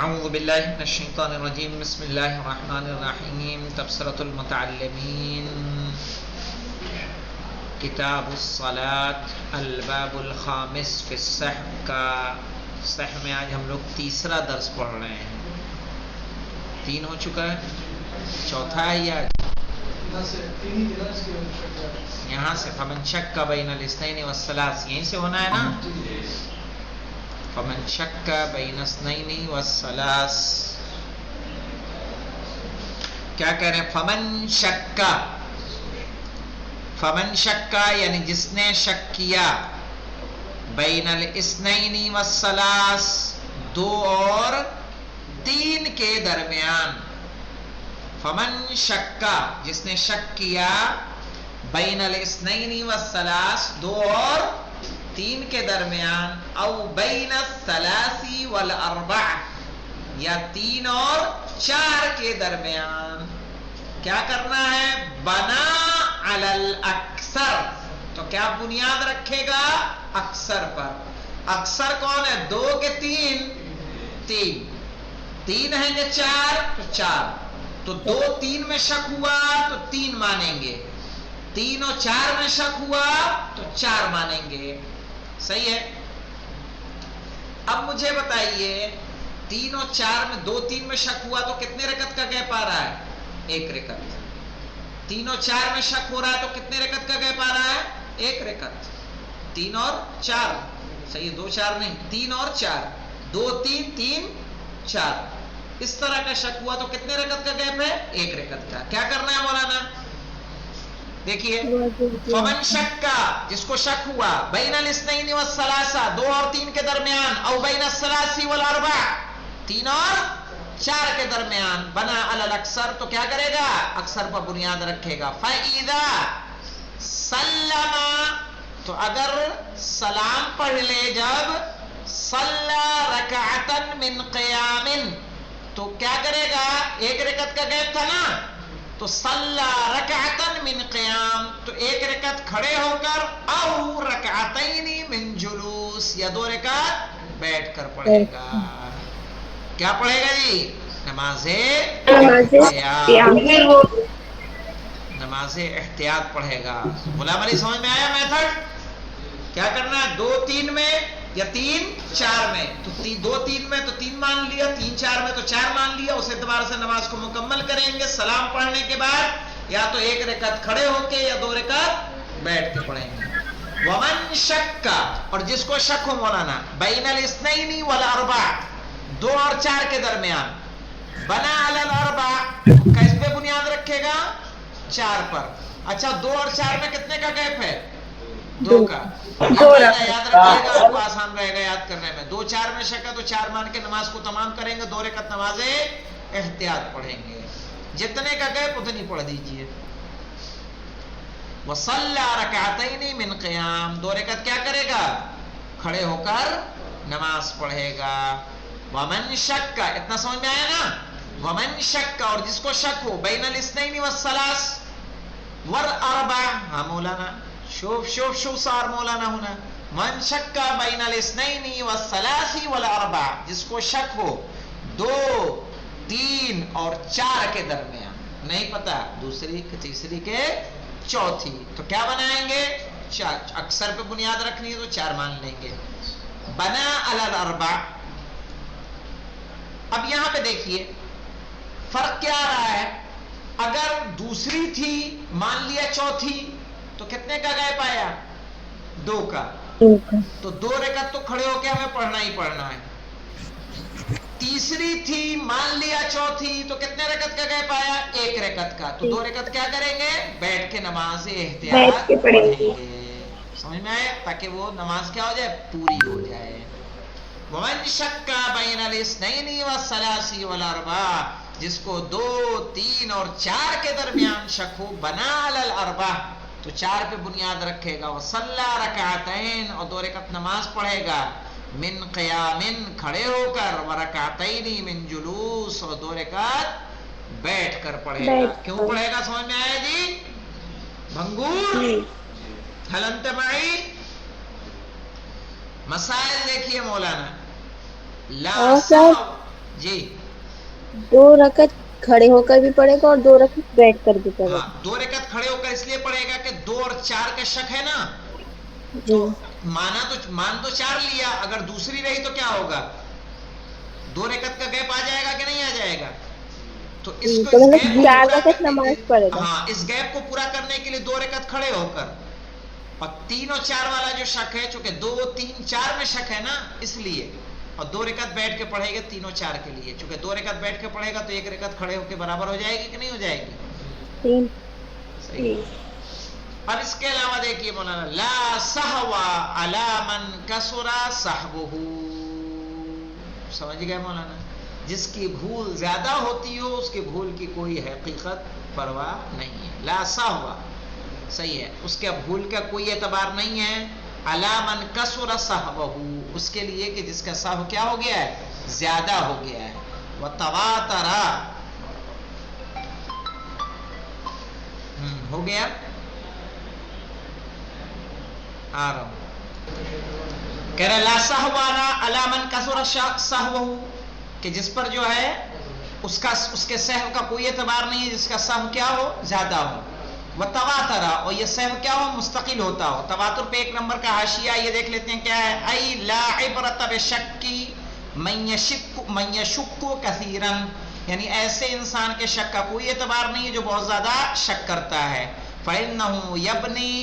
اعوذ باللہ من الشیطان الرجیم بسم اللہ الرحمن الرحیم تبصرۃ المتعلمین کتاب الصلاۃ الباب الخامس فی السحو کا سحو میں آج ہم لوگ تیسرا درس پڑھ رہے ہیں. 3 ہو چکا ہے, چوتھا ہے یہ یہاں سے فمن شک بین الاثنین والثلاث یہیں سے ہونا ہے نا. فمن شک بین اثنین والثلاث کیا کہہ رہے ہیں؟ فمن شک یعنی جس نے شک کیا بین الاثنین والثلاث 2 اور 3 کے درمیان. فمن شک جس نے شک کیا بین الاثنین والثلاث 2 اور 3 کے درمیان او بین الثلاث والاربع یا 3 اور 4 کے درمیان کیا کرنا ہے؟ بنا علی الاکثر. تو کیا بنیاد رکھے گا؟ اکثر پر. اکثر کون ہے؟ 2 کے 3 3 ہیں کہ 4 تو 4. تو 2 3 میں شک ہوا تو 3 مانیں گے, 3 اور 4 میں شک ہوا تو 4 مانیں گے. صحیح ہے. اب مجھے بتائیے 3 اور 4 میں 2 3 میں شک ہوا تو کتنے رکعت کا گیپ آ رہا ہے؟ 1 رکعت. 3 اور 4 میں شک ہو رہا ہے تو کتنے رکعت کا گیپ آ رہا ہے؟ 1 رکعت. 3 اور 4 صحیح ہے, 2 4 نہیں, 3 اور 4 2 3 3 4 اس طرح کا شک ہوا تو کتنے رکعت کا گیپ ہے؟ 1 رکعت کا. کیا کرنا ہے مولانا؟ دیکھیے فمن شک جس کو شک ہوا بین الاثنین والثلاث 2 اور 3 کے درمیان او بین الثلاث والاربع 3 اور 4 کے درمیان بنا علی الاکثر تو کیا کرے گا؟ اکثر پر بنیاد رکھے گا. فاذا سلم تو اگر سلام پڑھ لے, جب صلی رکعتا من قیام تو کیا کرے گا؟ 1 رکعت کا گیپ تھا نا, تو صلی رکعتا من قیام تو 1 رکعت کھڑے ہو کر او رکعتین من جلوس یا 2 رکعت بیٹھ کر پڑھے گا. کیا پڑھے گا جی؟ نماز احتیاط پڑھے گا. غلام علی سمجھ میں آیا میتھڈ؟ کیا کرنا ہے؟ 2 3 میں یا 3 4 میں تو 2 3 میں تو 3 مان لیا, 3 4 میں تو 4 مان لیا. اس اعتبار سے نماز کو مکمل کریں گے. سلام پڑھنے کے بعد یا تو 1 رکعت کھڑے ہو کے یا 2 رکعت بیٹھ کے پڑھیں گے. ومن شک اور جس کو شک ہو مولانا بین الاثنین والاربع 2 اور 4 کے درمیان بنا علی الاربع کس پہ بنیاد رکھے گا؟ 4 پر. اچھا 2 اور 4 میں کتنے کا گیپ ہے؟ 2 کا. یاد رکھیے گا, آپ کو آسان رہے گا یاد کرنے میں. 2 4 میں شک ہے تو 4 مان کے نماز کو تمام کریں گے. 2 رکعت نماز احتیاط پڑھیں گے. جتنے کا گیپ اتنی پڑھ دیجئے. وصلی رکعتین من قیام 2 رکعت کیا کرے گا؟ کھڑے ہو کر نماز پڑھے گا. ومن شک اتنا سمجھ میں آیا نا؟ ومن شک اور جس کو شک ہو بین الاثنین والثلاث والاربع. ہاں مولانا شوف سار مولانا ہونا. من شک بین الاثنین والثلاث والاربع جس کو شک ہو 2 3 اور 4 کے درمیان, نہیں پتا دوسری کہ تیسری کے چوتھی, تو کیا بنائیں گے؟ اکثر پہ بنیاد رکھنی ہے تو 4 مان لیں گے. بنا علی الاربع. اب یہاں پہ دیکھیے فرق کیا آ رہا ہے. اگر دوسری تھی مان لیا چوتھی تو کتنے کا گیپ آیا؟ 2 کا. تو 2 رکعت تو کھڑے ہو کے ہمیں پڑھنا ہی پڑھنا ہے. تیسری تھی مان لیا چوتھی تو کتنے رکعت کا گیپ آیا؟ 1 رکعت کا. تو 2 رکعت کیا کریں گے؟ بیٹھ کے نماز احتیاط پڑھیں گے. سمجھ میں آیا؟ تاکہ وہ نماز کیا ہو جائے؟ پوری ہو جائے. ومن شک بین الاثنین والثلاث والاربع جس کو 2 3 اور 4 کے درمیان شک ہو بنا علی الاربع تو 4 پہ بنیاد رکھے گا. وصلی رکعتین اور 2 رکعت نماز پڑھے گا من قیام کھڑے ہو کر ورکعتین من جلوس اور 2 رکعت بیٹھ کر پڑھے گا. کیوں پڑھے گا؟ سمجھ میں آیا جی؟ بھنگور هل انت معی؟ مسائل دیکھیے مولانا. لا سہو جی 2 رکعت کھڑے ہو کر بھی پڑھے گا اور 2 رکعت بیٹھ کر بھی پڑھے ہاں، گا. 2 رکعت کھڑے ہو کر اس لیے پڑھے گا کہ 2 اور 4 کا شک ہے نا، جی تو مان تو 4 لیا، اگر دوسری رہی تو کیا ہوگا؟ 2 رکعت کا گیپ آ جائے گا کہ نہیں آ جائے گا؟ تو اس جی، کو تو اس مطلب گیپ کو 4 پورا رکعت نماز پڑھے گا. ہاں، اس گیپ کو پورا کرنے کے لیے 2 رکعت کھڑے ہو کر، اور 3 اور 4 والا جو شک ہے، چونکہ 2 3 4 میں شک ہے نا اس لیے، اور 2 رکعت بیٹھ کے پڑھے گا 3 اور 4 کے لیے، چونکہ 2 رکعت بیٹھ کے پڑھے گا تو 1 رکعت کھڑے ہو کے برابر ہو جائے گی کہ نہیں ہو جائے گی؟ 3. صحیح. اب اس کے علاوہ دیکھیے مولانا، لا سہو علی من کثر سہوہ، سمجھ گئے مولانا؟ جس کی بھول زیادہ ہوتی ہو اس کی بھول کی کوئی حقیقت پرواہ نہیں ہے. لا سہو، صحیح ہے، اس کے بھول کا کوئی اعتبار نہیں ہے. علی من کثر سہوہ، اس کے لیے کہ جس کا سہو کیا ہو گیا ہے؟ زیادہ ہو گیا ہے. وتواتر، ہو گیا، آ رہا ہوں، کہہ رہا لا سہو علی من کثر سہوہ، کہ جس پر جو ہے اس کے سہو کا کوئی اعتبار نہیں ہے، جس کا سہو کیا ہو؟ زیادہ ہو. وتواتر، اور یہ سہو کیا ہو؟ مستقل ہوتا ہو. تواتر پہ 1 نمبر کا حاشیہ یہ دیکھ لیتے ہیں کیا ہے؟ ای لا عبرت بشک من یشک کثیرا، یعنی ایسے انسان کے شک کا کوئی اعتبار نہیں ہے جو بہت زیادہ شک کرتا ہے. فإنه یبنی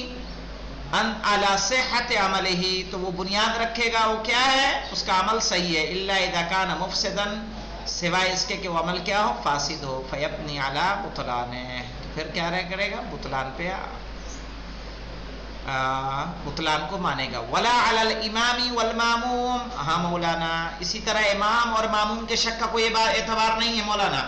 ان علی صحت عملہ، تو وہ بنیاد رکھے گا، وہ کیا ہے؟ اس کا عمل صحیح ہے. الا اذا کان مفسدا، سوائے اس کے کہ وہ عمل کیا ہو؟ فاسد ہو. فیبنی علی بطلانہ، پھر کیا کرے گا؟ بطلان پہ بطلان کو مانے گا. ولا علی الامام والماموم، ہاں مولانا، اسی طرح امام اور ماموم کے شک کا کوئی اعتبار نہیں ہے مولانا.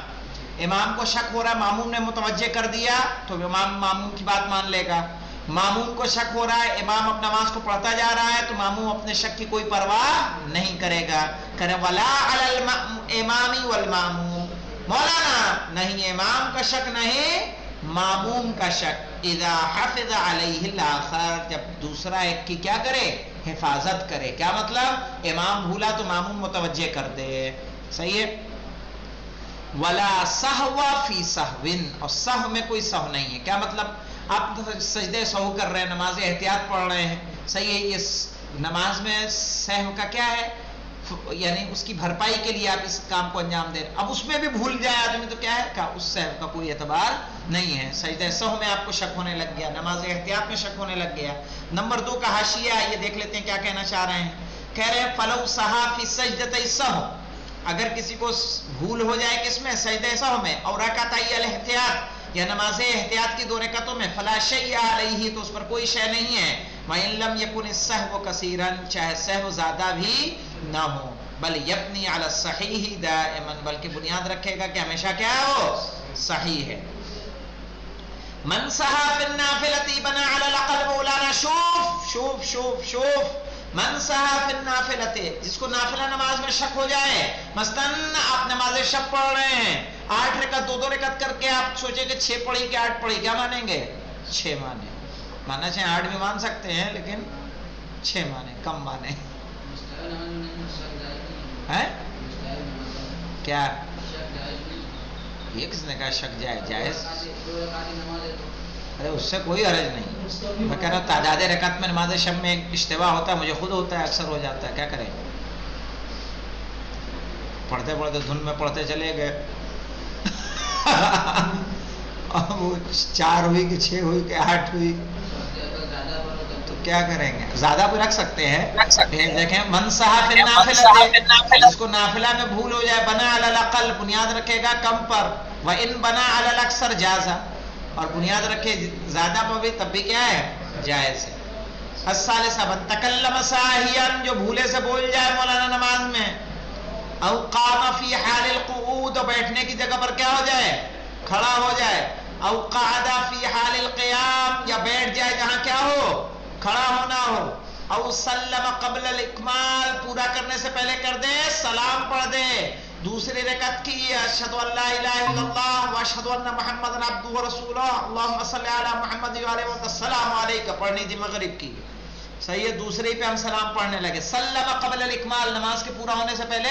امام کو شک ہو رہا ہے، ماموم نے متوجہ کر دیا تو امام ماموم کی بات مان لے گا. ماموم کو شک ہو رہا ہے، امام اپنا نماز کو پڑھتا جا رہا ہے، تو ماموم اپنے شک کی کوئی پرواہ نہیں کرے گا. کرے ولا علی الامام والماموم، مولانا نہیں امام کا شک نہیں ماموم کا شک. اذا حفظ علیہ الاخر، جب دوسرا ایک کی کیا کرے؟ حفاظت کرے. کیا مطلب؟ امام بھولا تو ماموم متوجہ کر دے. صحیح ہے. ولا سہو فی سہو، اور سہو میں کوئی سہو نہیں ہے. کیا مطلب؟ آپ سجدے سہو کر رہے ہیں، نماز احتیاط پڑھ رہے ہیں، صحیح ہے، یہ نماز میں سہو کا کیا ہے؟ یعنی اس کی بھرپائی کے لیے آپ اس کام کو انجام دیں. اب اس میں بھی بھول جائے آدمی تو کیا ہے؟ کہ اس سہو کا کوئی اعتبار نہیں ہے. سجدہ سہو میں آپ کو شک ہونے لگ گیا، نماز احتیاط میں شک ہونے لگ گیا. نمبر 2 کا حاشیہ یہ دیکھ لیتے ہیں کیا کہنا چاہ رہے ہیں. کہہ رہے ہیں فلو سہا فی سجدتئی سہو، اگر کسی کو بھول ہو جائے کس میں؟ سجدہ سہو میں، اور رکعتئی الاحتیاط، یا نماز احتیاط کی 2 رکعتوں میں، فلا شیء علیہ، تو اس پر کوئی شے نہیں ہے. وَإِن لَمْ يَكُنِ السَّهْوُ كَثِيرًا، چاہے سہو زیادہ بھی نہ ہو. بل یبنی علی الصحیح دائما، بلکہ بنیاد رکھے گا کہ ہمیشہ کیا ہو؟ صحیح ہے. من سہا فی النافلۃ بنا علی الاقل، مولانا شوف من سہا فی النافلۃ، جس کو نافلہ نماز میں شک ہو جائے، مثلاً آپ نماز شک پڑھ رہے ہیں، 8 رکعت 2 رکعت کر کے آپ سوچے کہ 6 پڑھی کہ 8 پڑھی، کیا مانیں گے؟ 6 مانے. ماننا چاہے 8 بھی مان سکتے ہیں لیکن 6 مانے، کم مانے. کیا یہ کس نے کہا شک جائز؟ ارے اس سے کوئی حرج نہیں. میں کہہ رہا ہوں تعداد رکعت میں نماز شب میں اشتباہ ہوتا ہے، مجھے خود ہوتا ہے، اکثر ہو جاتا ہے، کیا کریں؟ پڑھتے پڑھتے دھن میں پڑھتے چلے گئے اب وہ 4 ہوئی کہ 6 ہوئی کہ 8 ہوئی، تو کیا کریں گے؟ زیادہ بھی رکھ سکتے ہیں. دیکھیں من سہا فی النافلۃ، جس کو نافلہ میں بھول ہو جائے، بنا علی الاقل، بنیاد رکھے گا کم پر، وان بنا علی الاکثر جازا، اور بنیاد رکھے زیادہ پر بھی تب بھی کیا ہے؟ جائز ہے. الثالثہ من تکلم ساہیا، جو بھولے سے بول جائے مولانا نماز میں، او قام فی حال القعود، بیٹھنے کی جگہ پر کیا ہو جائے؟ کھڑا ہو جائے. او قعد فی حال القیام، یا بیٹھ جائے جہاں کیا ہو؟ کھڑا ہونا ہو. او سلم قبل الاکمال، پورا کرنے سے پہلے کر دے سلام پڑھ دے. دوسری رکعت کی اشہد ان لا الہ الا اللہ واشہد ان محمد عبدہ ورسولہ اللہم صلی علی محمد وعلیہ السلام علیکہ پڑھنی تھی مغرب کی، صحیح ہے. دوسری پہ ہم سلام پڑھنے لگے. سلم قبل الاکمال، نماز کے پورا ہونے سے پہلے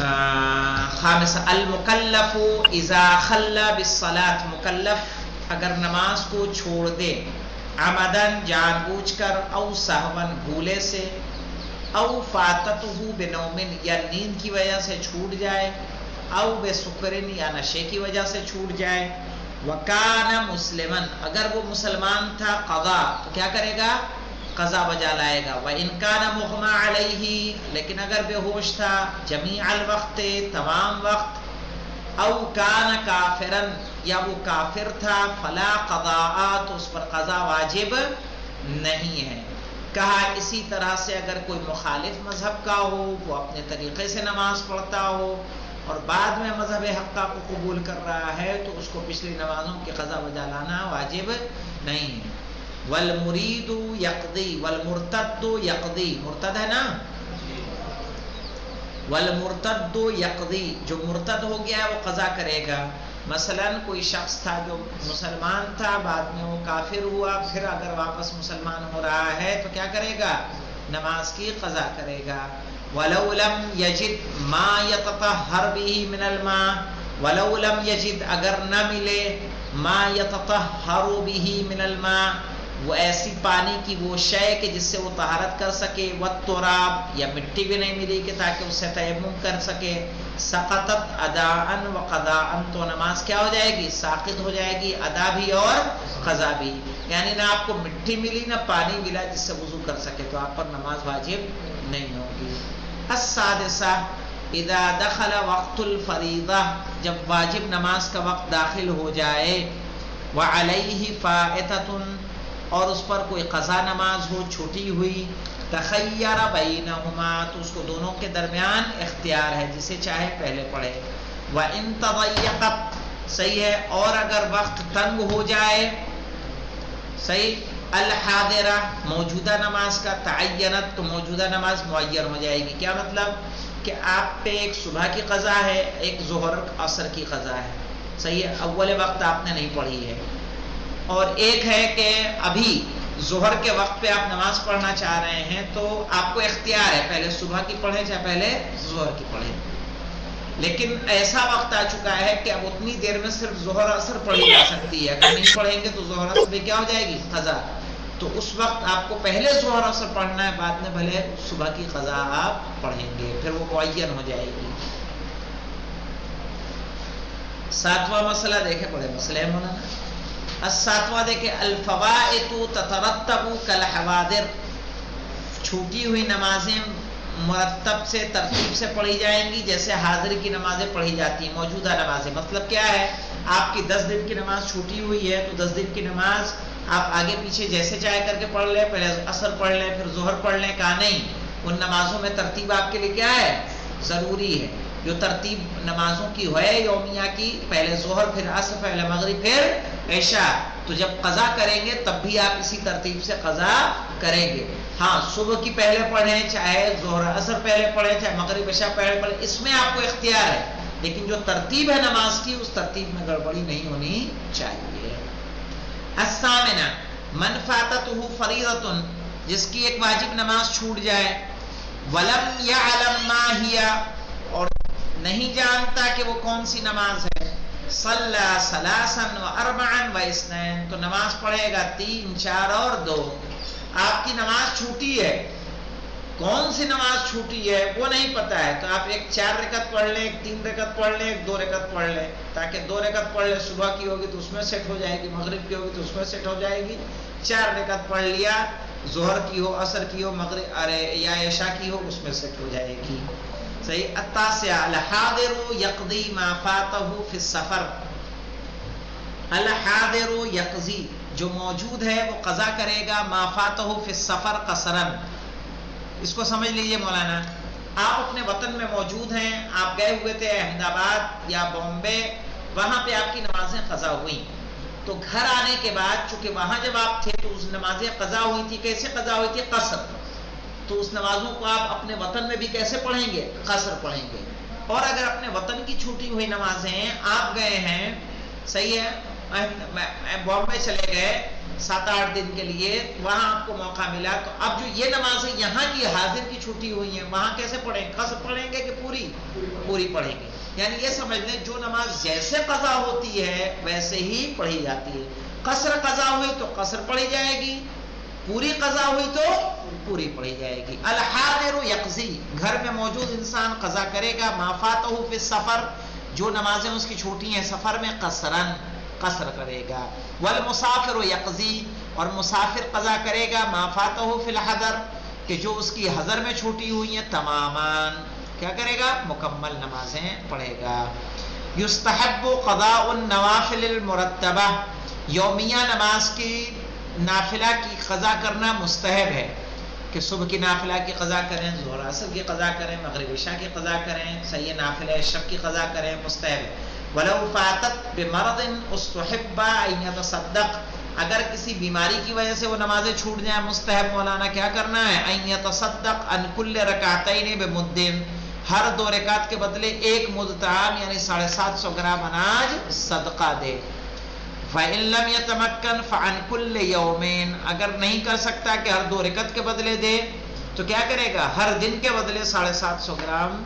خامس المکلف اذا خلا بالصلاۃ، مکلف اگر نماز کو چھوڑ دے عمدن جان بوجھ کر، او سہون بھولے سے، او فاتتہ بنوم یا نیند کی وجہ سے چھوٹ جائے، او بسکرن یا نشے کی وجہ سے چھوٹ جائے، وکان مسلمن اگر وہ مسلمان تھا قضا تو کیا کرے گا؟ قضا بجا لائے گا، وَإِن كَانَ مُغْمَى عَلَيْهِ لیکن اگر بے ہوش تھا جمیع الوقت تمام وقت، او کان کافرا یا وہ کافر تھا، فلا قضاء تو اس پر قضا واجب نہیں ہے۔ کہا اسی طرح سے اگر کوئی مخالف مذہب کا ہو، وہ اپنے طریقے سے نماز پڑھتا ہو اور بعد میں مذہب حقہ کو قبول کر رہا ہے تو اس کو پچھلی نمازوں کی قضا بجا لانا واجب نہیں ہے۔ والمرید یقضی والمرتد یقضی، مرتد ہے نا، والمرتد یقضی جو مرتد ہو گیا وہ قضا کرے گا۔ مثلا کوئی شخص تھا جو مسلمان تھا، بعد میں وہ کافر ہوا، پھر اگر واپس مسلمان ہو رہا ہے تو کیا کرے گا؟ نماز کی قضا کرے گا۔ وَلَوْ لَمْ يَجِدْ مَا يَتَطَهَّرْ بِهِ مِنَ الْمَاءِ، وَلَوْ لَمْ يَجِدْ اگر نہ ملے مَا يَتَطَهَّرُ بِهِ مِنَ الْمَاءِ وہ ایسی پانی کی وہ شے کہ جس سے وہ طہارت کر سکے، وَالتُّرَابِ یا مٹی بھی نہیں ملی کہ تاکہ اس سے تیمم کر سکے، سقطت اداءً وقضاءً تو نماز کیا ہو جائے گی؟ ساقط ہو جائے گی، ادا بھی اور قضا بھی۔ یعنی نہ آپ کو مٹی ملی نہ پانی ملا جس سے وضو کر سکے تو آپ پر نماز واجب نہیں ہوگی۔ السادسہ اذا دخل وقت الفریضہ جب واجب نماز کا وقت داخل ہو جائے، وعلیہ فائتۃ اور اس پر کوئی قضا نماز ہو چھوٹی ہوئی، تخیر بینہما تو اس کو دونوں کے درمیان اختیار ہے، جسے چاہے پہلے پڑھے۔ وَإِن تضیقت صحیح ہے، اور اگر وقت تنگ ہو جائے صحیح، الحاضرہ موجودہ نماز کا، تعینت تو موجودہ نماز معین ہو جائے گی۔ کیا مطلب کہ آپ پہ ایک صبح کی قضا ہے، ایک ظہر عصر کی قضا ہے صحیح ہے، اول وقت آپ نے نہیں پڑھی ہے، اور ایک ہے کہ ابھی ظہر کے وقت پہ آپ نماز پڑھنا چاہ رہے ہیں تو آپ کو اختیار ہے پہلے صبح کی پڑھیں چاہے پہلے ظہر کی پڑھیں، لیکن ایسا وقت آ چکا ہے کہ اب اتنی دیر میں صرف ظہر عصر پڑھی جا سکتی ہے، اگر نہیں پڑھیں گے تو ظہر عصر بھی کیا ہو جائے گی؟ قضا۔ تو اس وقت آپ کو پہلے ظہر عصر پڑھنا ہے، بعد میں بھلے صبح کی قضا آپ پڑھیں گے، پھر وہ معین ہو جائے گی۔ ساتواں مسئلہ دیکھیں، بڑے مسئلے ہیں مولانا۔ الساتواں دیکھیں، الفوائت تترتب کالحوادر چھوٹی ہوئی نمازیں مرتب سے ترتیب سے پڑھی جائیں گی جیسے حاضر کی نمازیں پڑھی جاتی ہیں، موجودہ نمازیں۔ مطلب کیا ہے، آپ کی 10 دن کی نماز چھوٹی ہوئی ہے تو 10 دن کی نماز آپ آگے پیچھے جیسے چاہے کر کے پڑھ لیں، پہلے عصر پڑھ لیں پھر ظہر پڑھ لیں، کہا نہیں، ان نمازوں میں ترتیب آپ کے لیے کیا ہے؟ ضروری ہے۔ جو ترتیب نمازوں کی ہے یومیہ کی، پہلے ظہر پھر عصر پہلے مغرب پھر عشاء، تو جب قضا کریں گے تب بھی آپ اسی ترتیب سے قضا کریں گے۔ ہاں صبح کی پہلے پڑھیں چاہے ظہر عصر پہلے پڑھیں چاہے مغرب عشاء پہلے پڑھیں، اس میں آپ کو اختیار ہے، لیکن جو ترتیب ہے نماز کی اس ترتیب میں گڑبڑی نہیں ہونی چاہیے۔ الثامنہ من فاتتہ فریضۃ جس کی ایک واجب نماز چھوٹ جائے، ولم یعلم ما ہی اور نہیں جانتا کہ وہ کون سی نماز ہے، صلی ثلاثا واربعا واثنین تو نماز پڑھے گا 3 4 اور 2۔ آپ کی نماز چھوٹی ہے، کون سی نماز چھوٹی ہے وہ نہیں پتا ہے، تو آپ ایک 4 رکعت پڑھ لیں، ایک 3 رکعت پڑھ لیں، ایک 2 رکعت پڑھ لیں، تاکہ 2 رکعت پڑھ لیں، صبح کی ہوگی تو اس میں سیٹ ہو جائے گی، مغرب کی ہوگی تو اس میں سیٹ ہو جائے گی۔ 4 رکعت پڑھ لیا، ظہر کی ہو عصر کی ہو مغرب یا عشاء کی ہو اس میں سیٹ ہو جائے گی صحیح۔ التاسعہ الحاضر یقضی ما فاتہ فی السفر، الحاضر یقضی جو موجود ہے وہ قضا کرے گا، ما فاتہ فی السفر قصرا۔ اس کو سمجھ لیجئے مولانا، آپ اپنے وطن میں موجود ہیں، آپ گئے ہوئے تھے احمد آباد یا بامبے، وہاں پہ آپ کی نمازیں قضا ہوئیں، تو گھر آنے کے بعد چونکہ وہاں جب آپ تھے تو اس نمازیں قضا ہوئی تھی، کیسے قضا ہوئی تھی؟ قصر۔ تو اس نمازوں کو آپ اپنے وطن میں بھی کیسے پڑھیں گے؟ قصر پڑھیں گے۔ اور اگر اپنے وطن کی چھوٹی ہوئی نمازیں آپ گئے ہیں صحیح ہے، بامبے چلے گئے 7-8 دن کے لیے وہاں آپ کو موقع ملا، تو اب جو یہ نمازیں یہاں کی حاضر کی چھٹی ہوئی ہیں وہاں کیسے پڑھیں گے؟ قصر پڑھیں گے کہ پوری پڑھیں گے؟ یعنی یہ سمجھ لیں جو نماز جیسے قضا ہوتی ہے ویسے ہی پڑھی جاتی ہے. قصر قضا ہوئی تو قصر پڑھی جائے گی، پوری قضا ہوئی تو پوری پڑھی جائے گی. الحاضر یقضی، گھر میں موجود انسان قضا کرے گا. ما فاتہ فی السفر، جو نمازیں اس کی چھوٹی ہیں سفر میں، قصرن، قصر کرے گا. والمسافر یقضی، اور مسافر قضا کرے گا. ما فاتہ فی الحضر، کہ جو اس کی حضر میں چھوٹی ہوئی ہیں تمامان، کیا کرے گا؟ مکمل نمازیں پڑھے گا. یستحب قضاء النوافل المرتبہ، یومیہ نماز کی نافلہ کی قضا کرنا مستحب ہے، کہ صبح کی نافلہ کی قضا کریں، ظہر عصر کی قضا کریں، مغرب عشاء کی قضا کریں، صحیح نافلہ شب کی قضا کریں، مستحب ہے. ولو فاتت بمرض استحب ان يتصدق، اگر کسی بیماری کی وجہ سے وہ نمازیں چھوٹ جائیں مستحب مولانا کیا کرنا ہے؟ ان يتصدق عن كل ركعتين بمد، ہر 2 رکعت کے بدلے 1 مد طعام یعنی 750 گرام اناج صدقہ دے. فَإِن لَمْ يَتَمَكَّنْ فَعَنْ كُلِّ يَوْمٍ، اگر نہیں کر سکتا کہ ہر 2 رکعت کے بدلے دے تو کیا کرے گا؟ ہر دن کے بدلے 750 گرام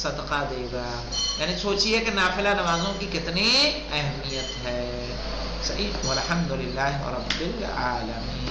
صدقہ دے گا. یعنی سوچئے کہ نافلہ نمازوں کی کتنی اہمیت ہے. صحیح. والحمدللہ رب العالمین.